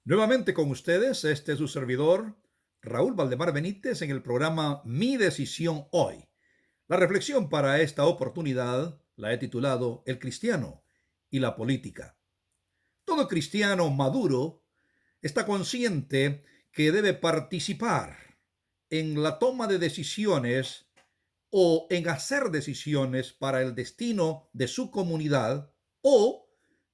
Nuevamente con ustedes, este es su servidor, Raúl Valdemar Benítez, en el programa Mi Decisión Hoy. La reflexión para esta oportunidad la he titulado El cristiano y la política. Todo cristiano maduro está consciente que debe participar en la toma de decisiones o en hacer decisiones para el destino de su comunidad o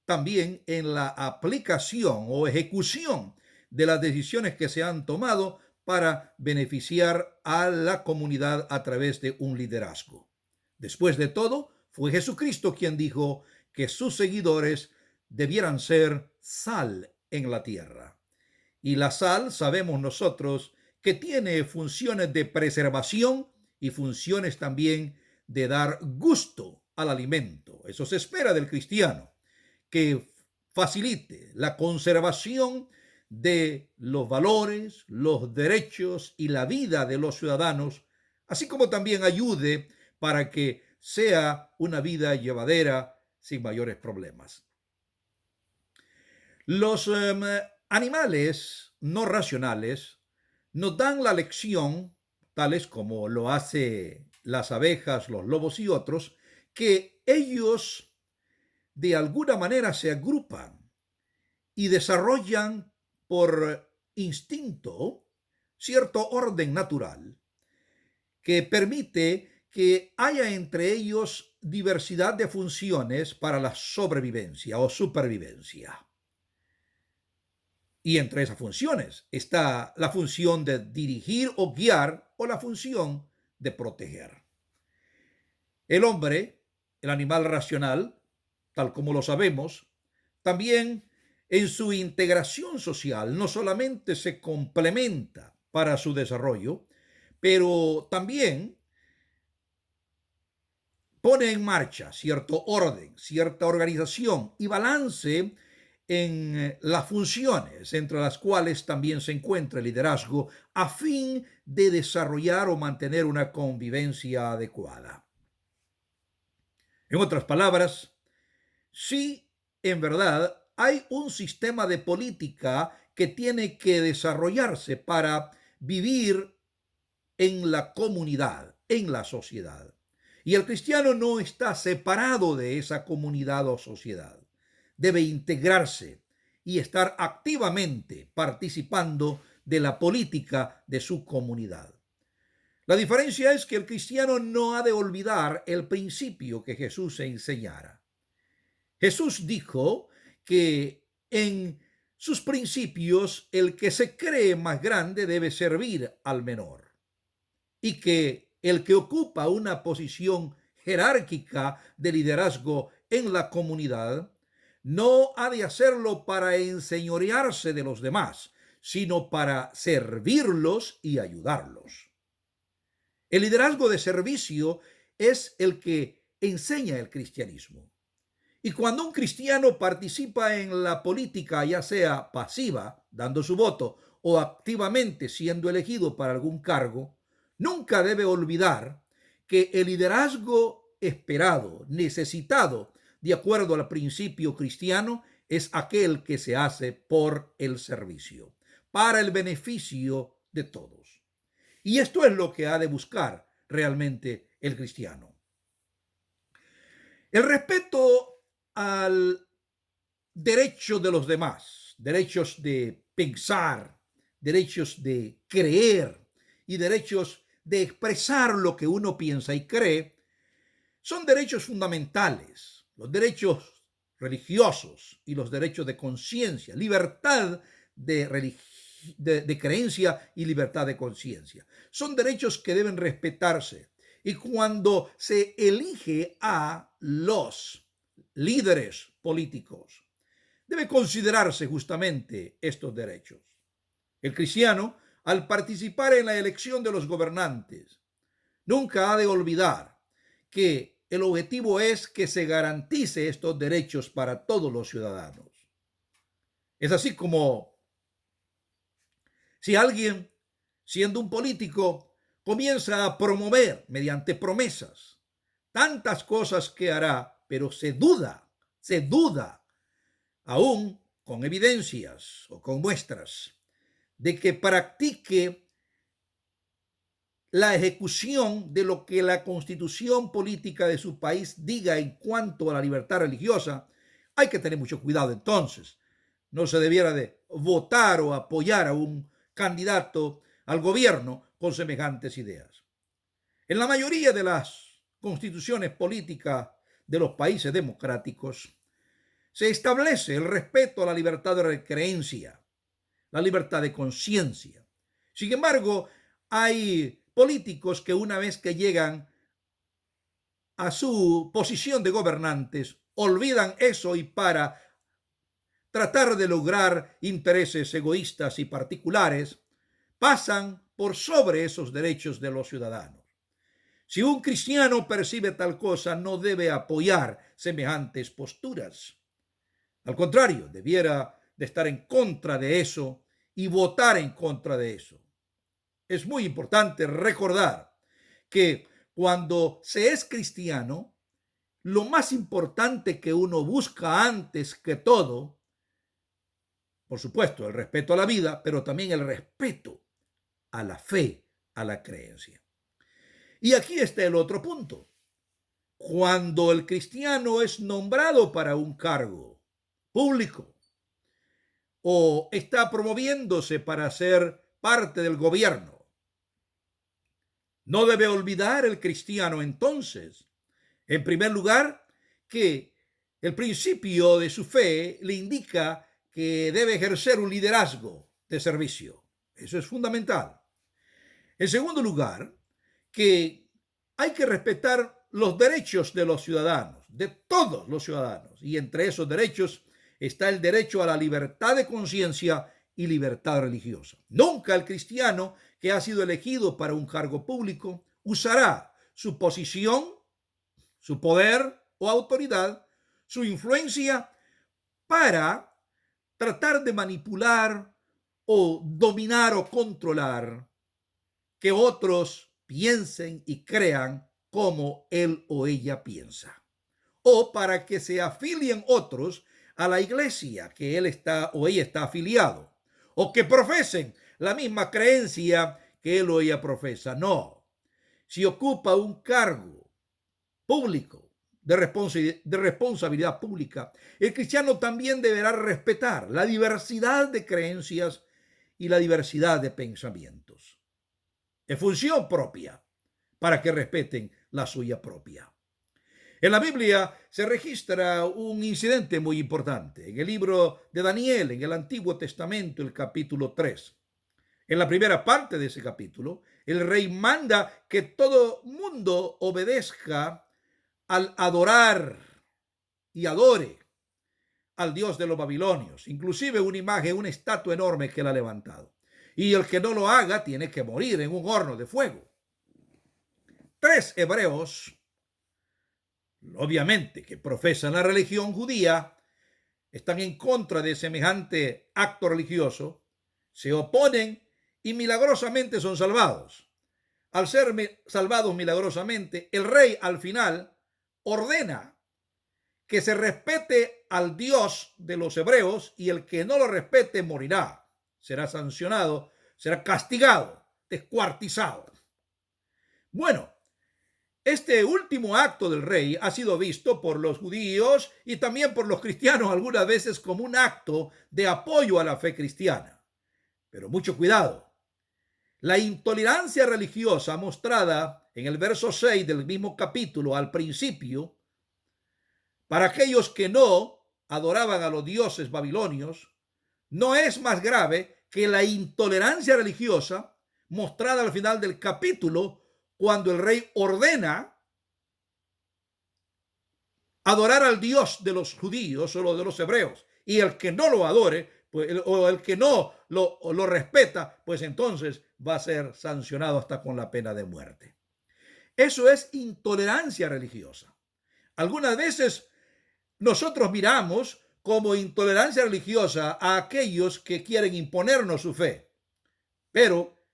también en la aplicación o ejecución de las decisiones que se han tomado para beneficiar a la comunidad a través de un liderazgo. Después de todo, fue Jesucristo quien dijo que sus seguidores debieran ser sal en la tierra. Y la sal, sabemos nosotros, que tiene funciones de preservación y funciones también de dar gusto al alimento. Eso se espera del cristiano, que facilite la conservación de los valores, los derechos y la vida de los ciudadanos, así como también ayude para que sea una vida llevadera sin mayores problemas. Los animales no racionales nos dan la lección, tales como lo hace las abejas, los lobos y otros, que ellos de alguna manera se agrupan y desarrollan por instinto cierto orden natural que permite que haya entre ellos diversidad de funciones para la sobrevivencia o supervivencia. Y entre esas funciones está la función de dirigir o guiar o la función de proteger. El hombre, el animal racional, tal como lo sabemos, también en su integración social no solamente se complementa para su desarrollo, pero también pone en marcha cierto orden, cierta organización y balance en las funciones, entre las cuales también se encuentra el liderazgo, a fin de desarrollar o mantener una convivencia adecuada. En otras palabras, sí, en verdad, hay un sistema de política que tiene que desarrollarse para vivir en la comunidad, en la sociedad. Y el cristiano no está separado de esa comunidad o sociedad. Debe integrarse y estar activamente participando de la política de su comunidad. La diferencia es que el cristiano no ha de olvidar el principio que Jesús enseñara. Jesús dijo que en sus principios el que se cree más grande debe servir al menor y que el que ocupa una posición jerárquica de liderazgo en la comunidad no ha de hacerlo para enseñorearse de los demás, sino para servirlos y ayudarlos. El liderazgo de servicio es el que enseña el cristianismo. Y cuando un cristiano participa en la política, ya sea pasiva, dando su voto, o activamente siendo elegido para algún cargo, nunca debe olvidar que el liderazgo esperado, necesitado, de acuerdo al principio cristiano, es aquel que se hace por el servicio, para el beneficio de todos. Y esto es lo que ha de buscar realmente el cristiano. El respeto al derecho de los demás, derechos de pensar, derechos de creer y derechos de expresar lo que uno piensa y cree, son derechos fundamentales, los derechos religiosos y los derechos de conciencia, libertad de creencia y libertad de conciencia. Son derechos que deben respetarse. Y cuando se elige a los líderes políticos, debe considerarse justamente estos derechos. El cristiano, al participar en la elección de los gobernantes, nunca ha de olvidar que el objetivo es que se garantice estos derechos para todos los ciudadanos. Es así como si alguien, siendo un político, comienza a promover mediante promesas tantas cosas que hará, pero se duda aún con evidencias o con muestras de que practique la ejecución de lo que la constitución política de su país diga en cuanto a la libertad religiosa, hay que tener mucho cuidado entonces. No se debiera de votar o apoyar a un candidato al gobierno con semejantes ideas. En la mayoría de las constituciones políticas de los países democráticos se establece el respeto a la libertad de creencia, la libertad de conciencia. Sin embargo, hay políticos que una vez que llegan a su posición de gobernantes, olvidan eso y para tratar de lograr intereses egoístas y particulares, pasan por sobre esos derechos de los ciudadanos. Si un cristiano percibe tal cosa, no debe apoyar semejantes posturas. Al contrario, debiera de estar en contra de eso y votar en contra de eso. Es muy importante recordar que cuando se es cristiano, lo más importante que uno busca antes que todo, por supuesto, el respeto a la vida, pero también el respeto a la fe, a la creencia. Y aquí está el otro punto. Cuando el cristiano es nombrado para un cargo público o está promoviéndose para ser parte del gobierno, no debe olvidar el cristiano entonces, en primer lugar, que el principio de su fe le indica que debe ejercer un liderazgo de servicio. Eso es fundamental. En segundo lugar, que hay que respetar los derechos de los ciudadanos, de todos los ciudadanos, y entre esos derechos está el derecho a la libertad de conciencia y libertad religiosa. Nunca el cristiano que ha sido elegido para un cargo público usará su posición, su poder o autoridad, su influencia para tratar de manipular o dominar o controlar que otros piensen y crean como él o ella piensa, o para que se afilien otros a la iglesia que él está o ella está afiliado, o que profesen la misma creencia que él o ella profesa. No, si ocupa un cargo público de responsabilidad pública, el cristiano también deberá respetar la diversidad de creencias y la diversidad de pensamientos. Es función propia para que respeten la suya propia. En la Biblia se registra un incidente muy importante. En el libro de Daniel, en el Antiguo Testamento, el capítulo 3. En la primera parte de ese capítulo, el rey manda que todo mundo obedezca al adorar y adore al dios de los babilonios, inclusive una imagen, una estatua enorme que él ha levantado. Y el que no lo haga tiene que morir en un horno de fuego. 3 hebreos, obviamente que profesan la religión judía, están en contra de semejante acto religioso, se oponen y milagrosamente son salvados. Al ser salvados milagrosamente, el rey al final ordena que se respete al Dios de los hebreos y el que no lo respete morirá, será sancionado, será castigado, descuartizado. Bueno, este último acto del rey ha sido visto por los judíos y también por los cristianos algunas veces como un acto de apoyo a la fe cristiana. Pero mucho cuidado. La intolerancia religiosa mostrada en el verso 6 del mismo capítulo al principio, para aquellos que no adoraban a los dioses babilonios, no es más grave que la intolerancia religiosa mostrada al final del capítulo cuando el rey ordena adorar al Dios de los judíos o de los hebreos, y el que no lo adore, pues, o el que no lo respeta, pues entonces va a ser sancionado hasta con la pena de muerte. Eso es intolerancia religiosa. Algunas veces nosotros miramos como intolerancia religiosa a aquellos que quieren imponernos su fe, pero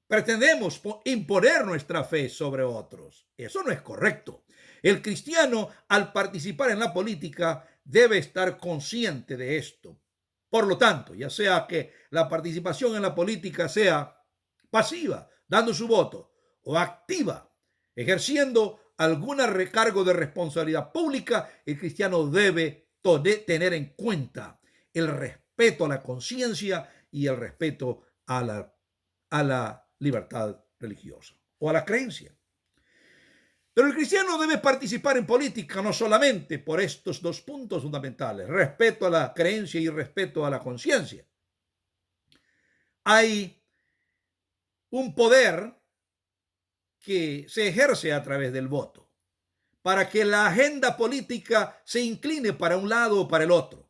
pretendemos imponer nuestra fe sobre otros. Eso no es correcto. El cristiano, al participar en la política, debe estar consciente de esto. Por lo tanto, ya sea que la participación en la política sea pasiva, dando su voto, o activa, ejerciendo algún recargo de responsabilidad pública, el cristiano debe tener en cuenta el respeto a la conciencia y el respeto a la libertad religiosa o a la creencia. Pero el cristiano debe participar en política no solamente por estos dos puntos fundamentales, respeto a la creencia y respeto a la conciencia. Hay un poder que se ejerce a través del voto para que la agenda política se incline para un lado o para el otro.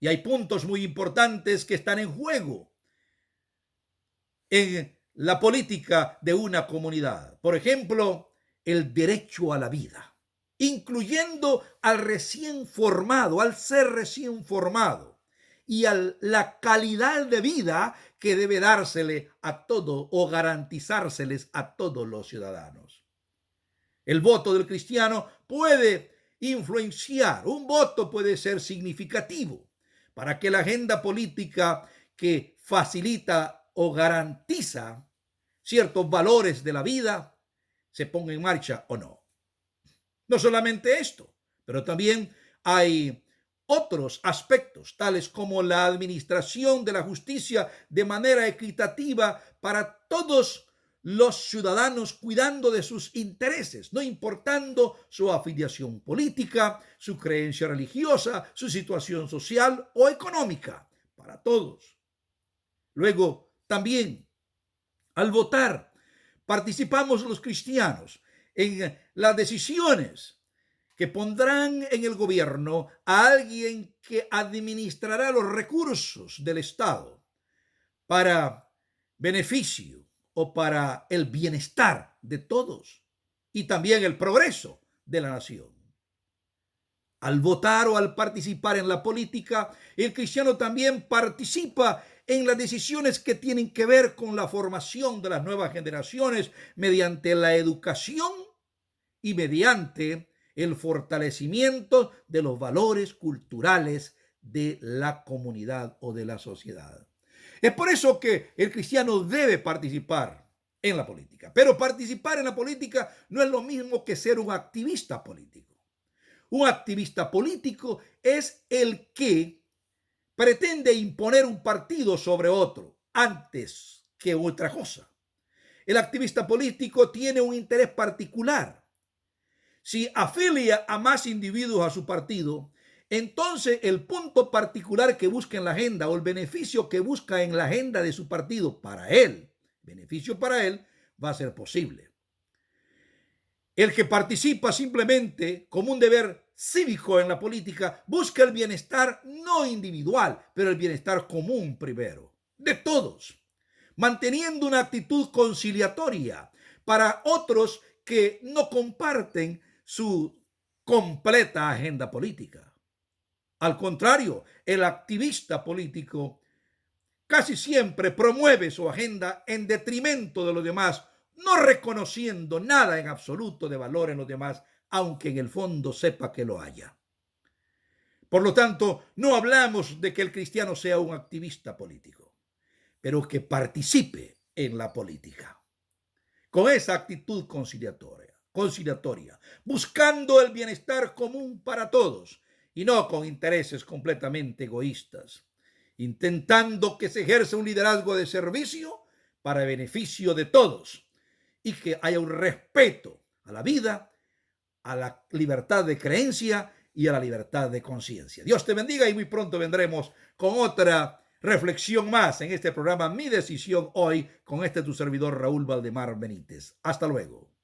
Y hay puntos muy importantes que están en juego en la política de una comunidad. Por ejemplo, el derecho a la vida, incluyendo al recién formado, al ser recién formado, y a la calidad de vida que debe dársele a todo o garantizárseles a todos los ciudadanos. El voto del cristiano puede influenciar, un voto puede ser significativo para que la agenda política que facilita o garantiza ciertos valores de la vida se ponga en marcha o no. No solamente esto, pero también hay otros aspectos, tales como la administración de la justicia de manera equitativa para todos los ciudadanos, cuidando de sus intereses, no importando su afiliación política, su creencia religiosa, su situación social o económica, para todos. Luego, también, al votar, participamos los cristianos en las decisiones que pondrán en el gobierno a alguien que administrará los recursos del Estado para beneficio o para el bienestar de todos y también el progreso de la nación. Al votar o al participar en la política, el cristiano también participa en las decisiones que tienen que ver con la formación de las nuevas generaciones mediante la educación y mediante el fortalecimiento de los valores culturales de la comunidad o de la sociedad. Es por eso que el cristiano debe participar en la política. Pero participar en la política no es lo mismo que ser un activista político. Un activista político es el que pretende imponer un partido sobre otro antes que otra cosa. El activista político tiene un interés particular. Si afilia a más individuos a su partido, entonces el punto particular que busca en la agenda o el beneficio que busca en la agenda de su partido para él, beneficio para él, va a ser posible. El que participa simplemente como un deber cívico en la política busca el bienestar no individual, pero el bienestar común primero, de todos, manteniendo una actitud conciliatoria para otros que no comparten su completa agenda política. Al contrario, el activista político casi siempre promueve su agenda en detrimento de los demás, no reconociendo nada en absoluto de valor en los demás, aunque en el fondo sepa que lo haya. Por lo tanto, no hablamos de que el cristiano sea un activista político, pero que participe en la política con esa actitud conciliatoria, buscando el bienestar común para todos y no con intereses completamente egoístas, intentando que se ejerza un liderazgo de servicio para beneficio de todos y que haya un respeto a la vida, a la libertad de creencia y a la libertad de conciencia. Dios te bendiga y muy pronto vendremos con otra reflexión más en este programa Mi Decisión Hoy con tu servidor Raúl Valdemar Benítez. Hasta luego.